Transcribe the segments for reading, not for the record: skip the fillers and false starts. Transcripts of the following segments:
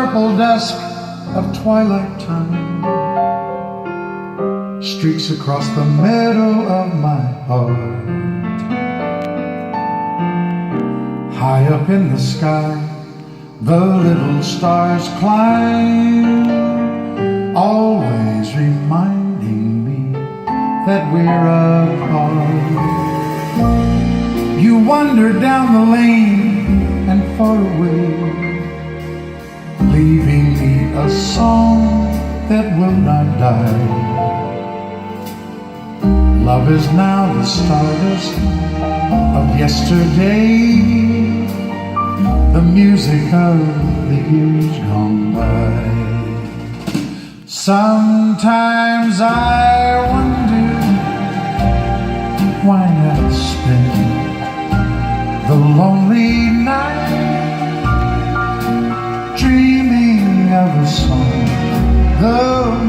purple dusk of twilight time streaks across the meadow of my heart. High up in the sky, the little stars climb, always reminding me that we're apart. You wander down the lane and far away, leaving me a song that will not die. Love is now the stardust of yesterday, the music of the years gone by. Sometimes I wonder why not spend the lonely night dreaming of a song. The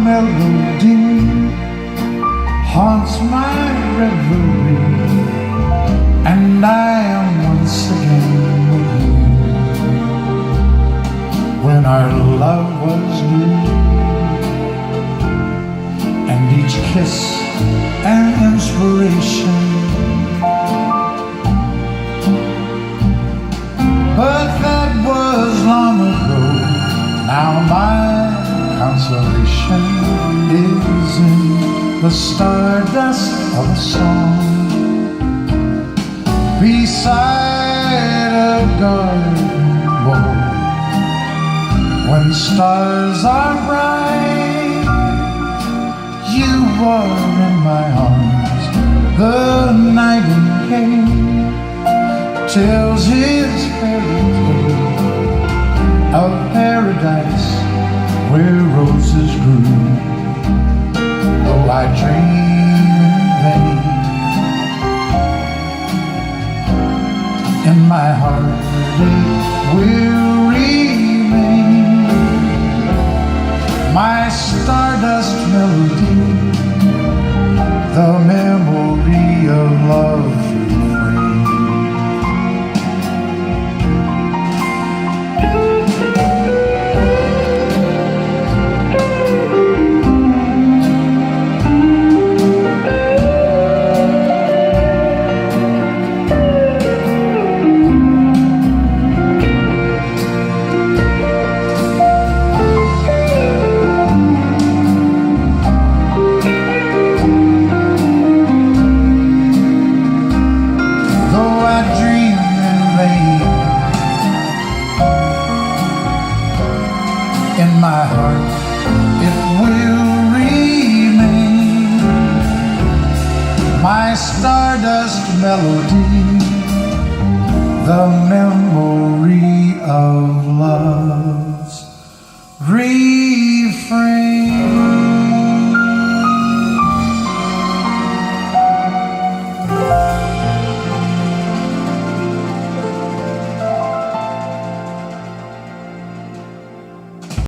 melody haunts my reverie, and I am once again with you. When our love was new, and each kiss an inspiration, but that was long ago. Now my consolation is in the stardust of a song beside a garden wall. When stars are bright, you are in my arms. The nightingale tells his fairy tale of paradise where roses grew. Though I dream in vain, in my heart it will remain my stardust melody, the memory of love refrain. In my heart it will remain my stardust melody, the memory of love's refrain.